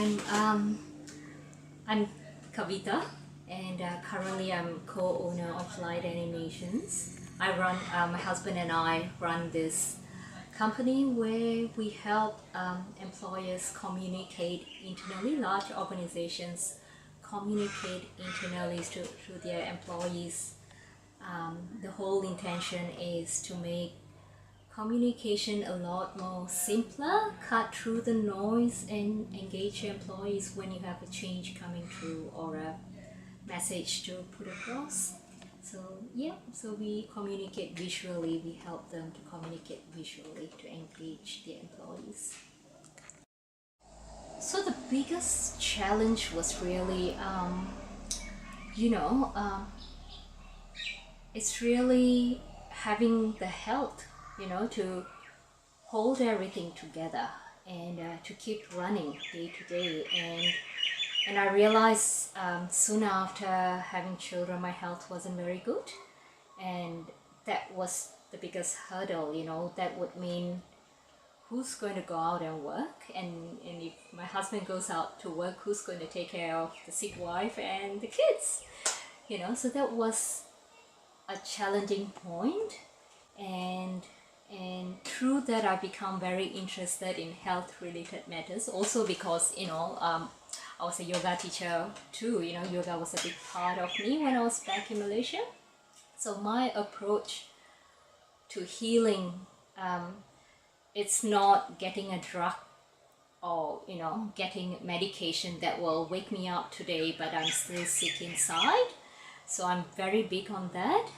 I'm Kavitha, and currently I'm co-owner of Light Animations. My husband and I run this company where we help employers communicate internally, large organizations communicate internally to their employees. The whole intention is to make communication a lot more simpler, cut through the noise, and engage your employees when you have a change coming through or a message to put across. So we communicate visually. We help them to communicate visually to engage their employees. So the biggest challenge was really, it's really having the health, to hold everything together and to keep running day to day. And I realized soon after having children, my health wasn't very good, and that was the biggest hurdle. That would mean who's going to go out and work, and if my husband goes out to work, who's going to take care of the sick wife and the kids? So that was a challenging point, and through that I become very interested in health related matters, also because I was a yoga teacher too. Yoga was a big part of me when I was back in Malaysia. So my approach to healing, it's not getting a drug or getting medication that will wake me up today but I'm still sick inside. So I'm very big on that.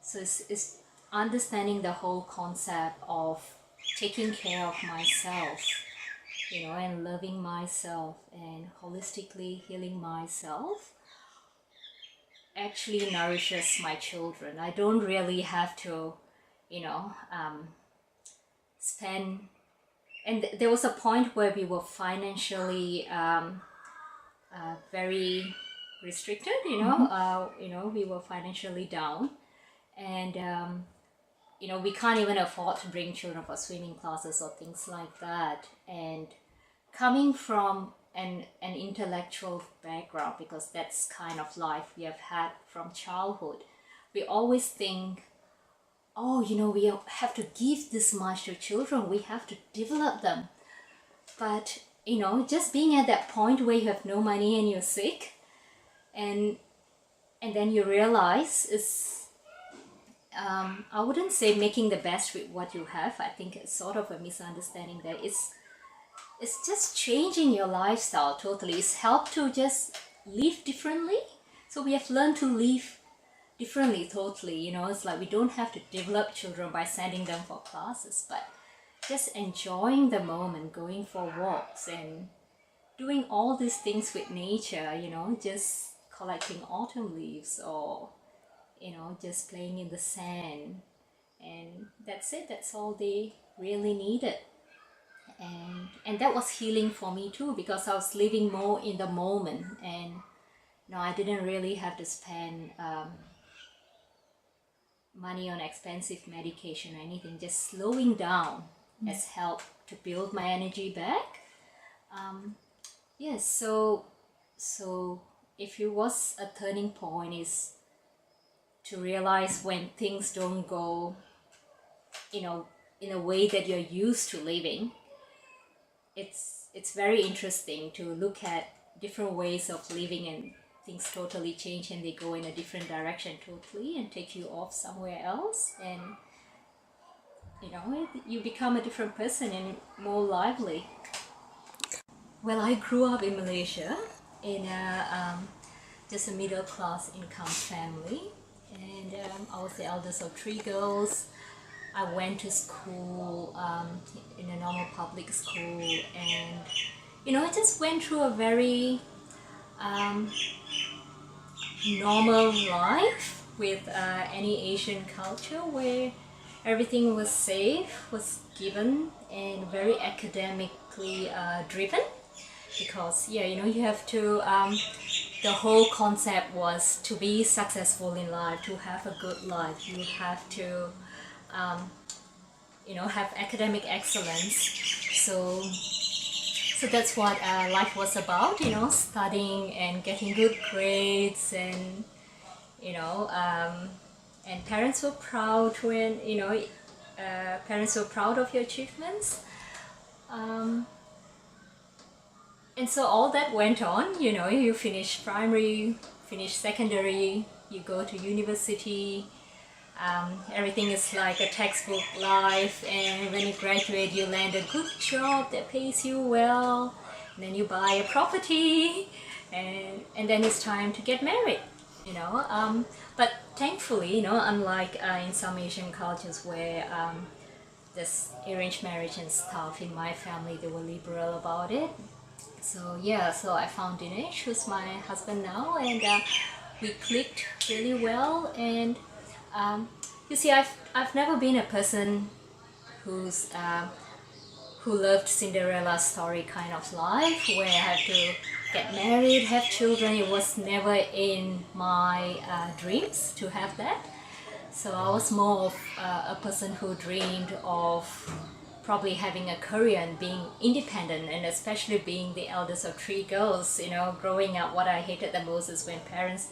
So it's understanding the whole concept of taking care of myself, and loving myself and holistically healing myself actually nourishes my children. I don't really have to, spend. And there was a point where we were financially very restricted, we were financially down, and we can't even afford to bring children for swimming classes or things like that. And coming from an intellectual background, because that's kind of life we have had from childhood, we always think, we have to give this much to children, we have to develop them. But just being at that point where you have no money and you're sick, and then you realize it's I wouldn't say making the best with what you have. I think it's sort of a misunderstanding there. It's just changing your lifestyle totally. It's helped to just live differently. So we have learned to live differently totally. It's like we don't have to develop children by sending them for classes, but just enjoying the moment, going for walks and doing all these things with nature, just collecting autumn leaves or just playing in the sand, and that's it. That's all they really needed. And that was healing for me too, because I was living more in the moment, and I didn't really have to spend money on expensive medication or anything. Just slowing down has helped to build my energy back. Yes, so if it was a turning point, is to realize when things don't go in a way that you're used to living. It's very interesting to look at different ways of living, and things totally change and they go in a different direction totally and take you off somewhere else, and you become a different person and more lively. Well, I grew up in Malaysia in just a middle class income family, and I was the eldest of 3 girls. I went to school in a normal public school, and I just went through a very normal life with any Asian culture, where everything was safe, was given, and very academically driven, because you have to the whole concept was to be successful in life, to have a good life, you have to have academic excellence. So So that's what life was about, you know, studying and getting good grades, and you know, and parents were proud when, you know, parents were proud of your achievements. And so all that went on, you know, you finish primary, finish secondary, you go to university, everything is like a textbook life, and when you graduate you land a good job that pays you well, and then you buy a property, and then it's time to get married, you know. But thankfully, you know, unlike in some Asian cultures where there's arranged marriage and stuff, in my family they were liberal about it. So yeah, so I found Dinesh, who's my husband now, and we clicked really well. And you see, I've never been a person who's who loved Cinderella story kind of life, where I have to get married, have children. It was never in my dreams to have that. So I was more of a person who dreamed of probably having a career and being independent, and especially being the eldest of three girls. You know, growing up, what I hated the most is when parents,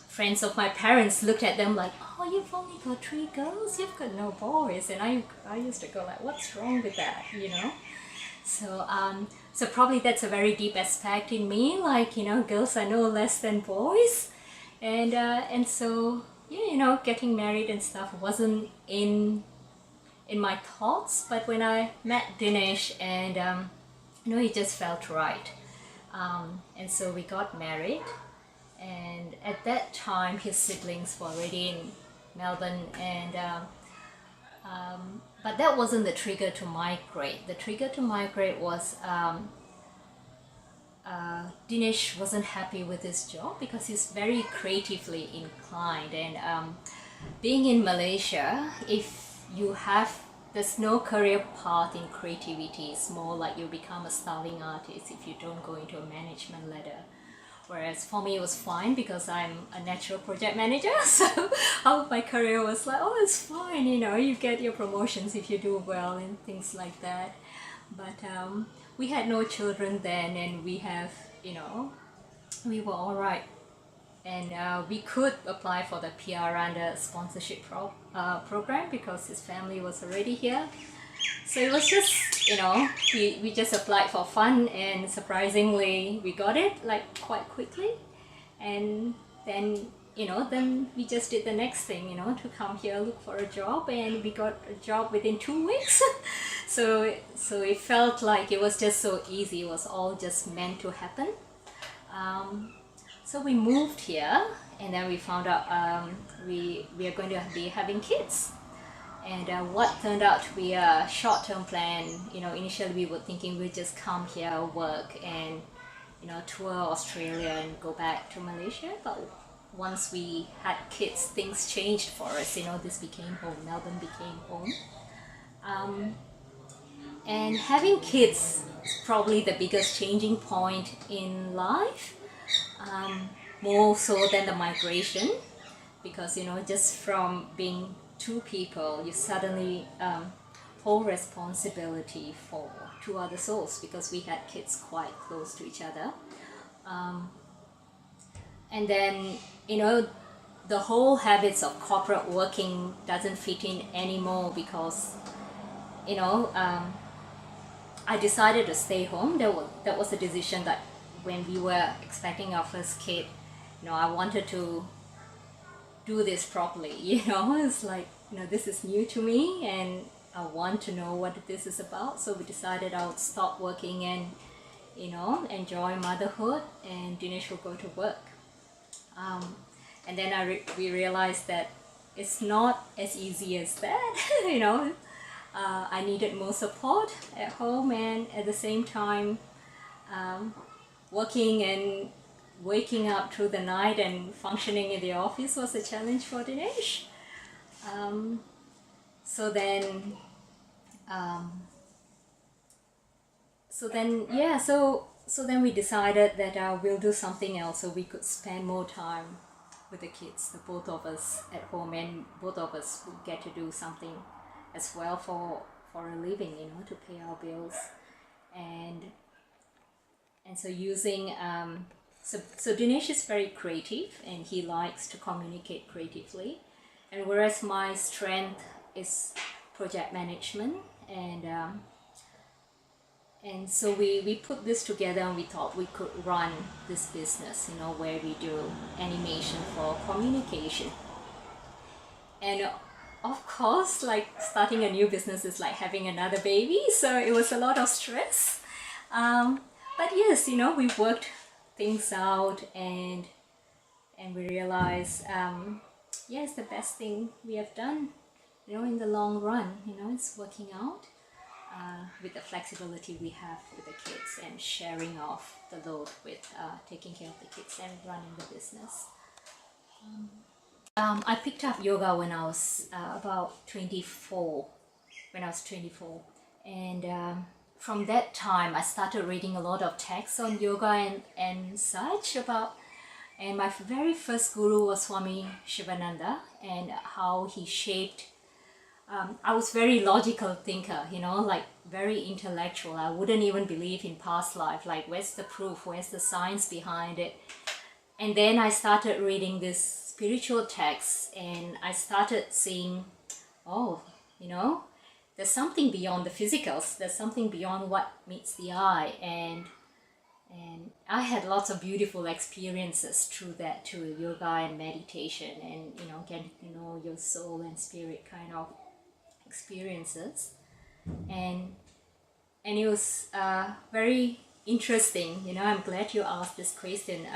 friends of my parents looked at them like, oh, you've only got three girls, you've got no boys. And I used to go like, what's wrong with that, you know? So so probably that's a very deep aspect in me, like, you know, girls are no less than boys. And so yeah, you know, getting married and stuff wasn't in my thoughts. But when I met Dinesh, and you know, it just felt right, and so we got married. And at that time his siblings were already in Melbourne, and but that wasn't the trigger to migrate. The trigger to migrate was Dinesh wasn't happy with his job because he's very creatively inclined, and being in Malaysia, if you have, there's no career path in creativity. It's more like you become a styling artist if you don't go into a management ladder. Whereas for me it was fine because I'm a natural project manager, so all my career was like, oh, it's fine, you know, you get your promotions if you do well and things like that. But we had no children then, and we have, you know, we were all right. And we could apply for the PR under sponsorship program because his family was already here. So it was just, you know, we just applied for fun, and surprisingly we got it like quite quickly. And then, you know, then we just did the next thing, you know, to come here, look for a job, and we got a job within 2 weeks. So it felt like it was just so easy. It was all just meant to happen. So we moved here, and then we found out we are going to be having kids. And what turned out to be a short-term plan, you know, initially we were thinking we'd just come here, work, and, you know, tour Australia and go back to Malaysia. But once we had kids, things changed for us. You know, this became home. Melbourne became home. And having kids is probably the biggest changing point in life, more so than the migration, because, you know, just from being two people, you suddenly hold responsibility for two other souls, because we had kids quite close to each other. And then, you know, the whole habits of corporate working doesn't fit in anymore, because, you know, I decided to stay home. That was a decision that when we were expecting our first kid, you know, I wanted to do this properly, you know. It's like, you know, this is new to me and I want to know what this is about. So we decided I would stop working and, you know, enjoy motherhood, and Dinesh will go to work. And then we realized that it's not as easy as that. You know, I needed more support at home, and at the same time working and waking up through the night and functioning in the office was a challenge for Dinesh. So then we decided that we'll do something else so we could spend more time with the kids, the both of us at home, and both of us would get to do something as well for a living, you know, to pay our bills. and so using so Dinesh is very creative and he likes to communicate creatively, and whereas my strength is project management, and so we put this together and we thought we could run this business, you know, where we do animation for communication. And of course, like starting a new business is like having another baby, so it was a lot of stress. But yes, you know, we worked things out, and we realized, yes, the best thing we have done, you know, in the long run, you know, it's working out with the flexibility we have with the kids and sharing off the load with taking care of the kids and running the business. I picked up yoga when I was about 24, and from that time I started reading a lot of texts on yoga and such about, and my very first guru was Swami Shivananda, and how he shaped, I was very logical thinker, you know, like very intellectual. I wouldn't even believe in past life, like where's the proof, where's the science behind it? And then I started reading this spiritual texts, and I started seeing, oh, you know, there's something beyond the physicals, there's something beyond what meets the eye, and I had lots of beautiful experiences through that, through yoga and meditation, and you know, getting to know your soul and spirit kind of experiences, and it was very interesting. You know, I'm glad you asked this question,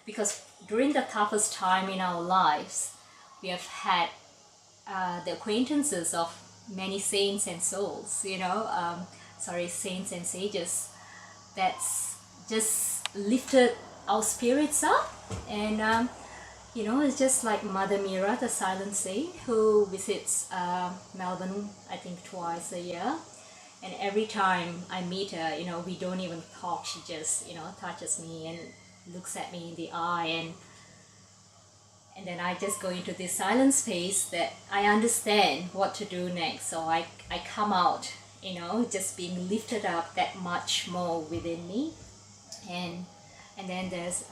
because during the toughest time in our lives, we have had the acquaintances of many saints and souls, you know, saints and sages, that's just lifted our spirits up. And you know, it's just like Mother Mira, the silent saint, who visits Melbourne, I think twice a year. And every time I meet her, you know, we don't even talk. She just, you know, touches me and looks at me in the eye, and then I just go into this silent space that I understand what to do next. So I come out, you know, just being lifted up that much more within me. And then there's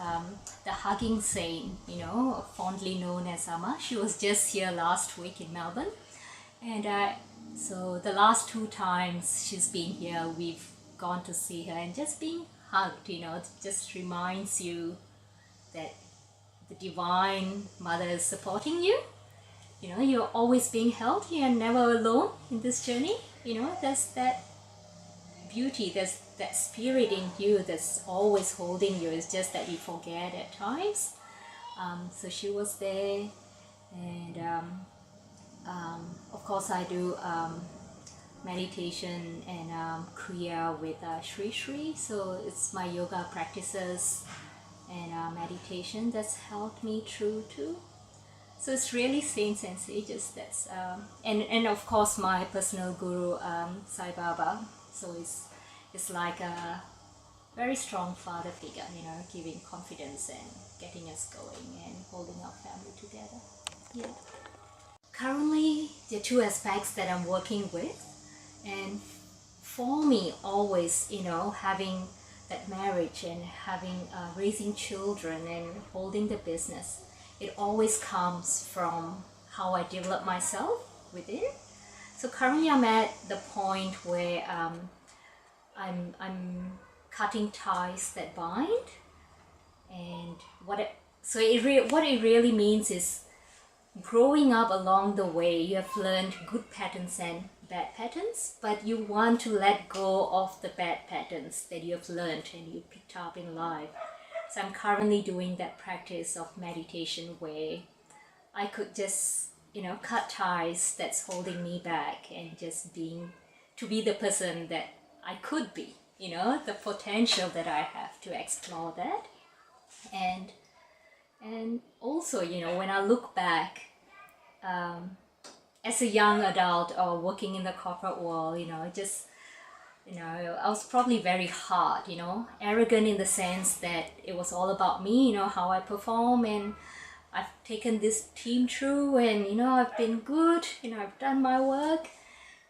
the hugging saint, you know, fondly known as Amma. She was just here last week in Melbourne, and so the last 2 times she's been here, we've gone to see her, and just being hugged, you know, it just reminds you that the Divine Mother is supporting you. You know, you're always being held. You are never alone in this journey. You know, there's that beauty, there's that spirit in you that's always holding you. It's just that you forget at times. So she was there, and of course I do meditation and Kriya with Shri Shri. So it's my yoga practices and meditation that's helped me through too. So it's really saints and sages that's and of course my personal guru, Sai Baba. So it's like a very strong father figure, you know, giving confidence and getting us going and holding our family together. Yeah. Currently, there are 2 aspects that I'm working with, and for me, always, you know, having that marriage and having raising children and holding the business, it always comes from how I develop myself within. So currently I'm at the point where I'm cutting ties that bind, and what it really means is growing up along the way, you have learned good patterns and bad patterns, but you want to let go of the bad patterns that you have learned and you picked up in life. So I'm currently doing that practice of meditation where I could just, you know, cut ties that's holding me back and just to be the person that I could be, you know, the potential that I have to explore that. And also, you know, when I look back, as a young adult or working in the corporate world, you know, just, you know, I was probably very hard, you know, arrogant in the sense that it was all about me, you know, how I perform, and I've taken this team through, and, you know, I've been good, you know, I've done my work,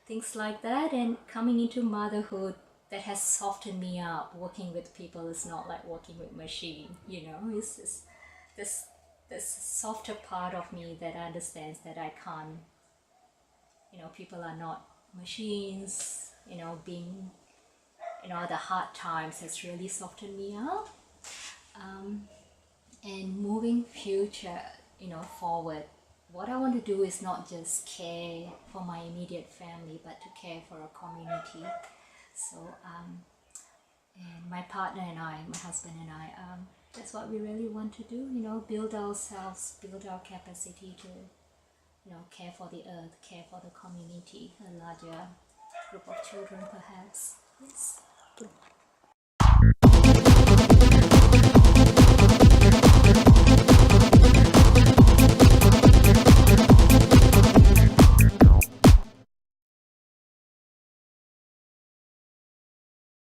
things like that. And coming into motherhood, that has softened me up. Working with people is not like working with machine, you know. It's this softer part of me that understands that I can't, you know, people are not machines, you know. Being, you know, the hard times has really softened me up. And moving future, you know, forward, what I want to do is not just care for my immediate family, but to care for a community. So and my partner and I, my husband and I, that's what we really want to do, you know, build ourselves, build our capacity to, you know, care for the earth, care for the community, a larger group of children perhaps. Yes.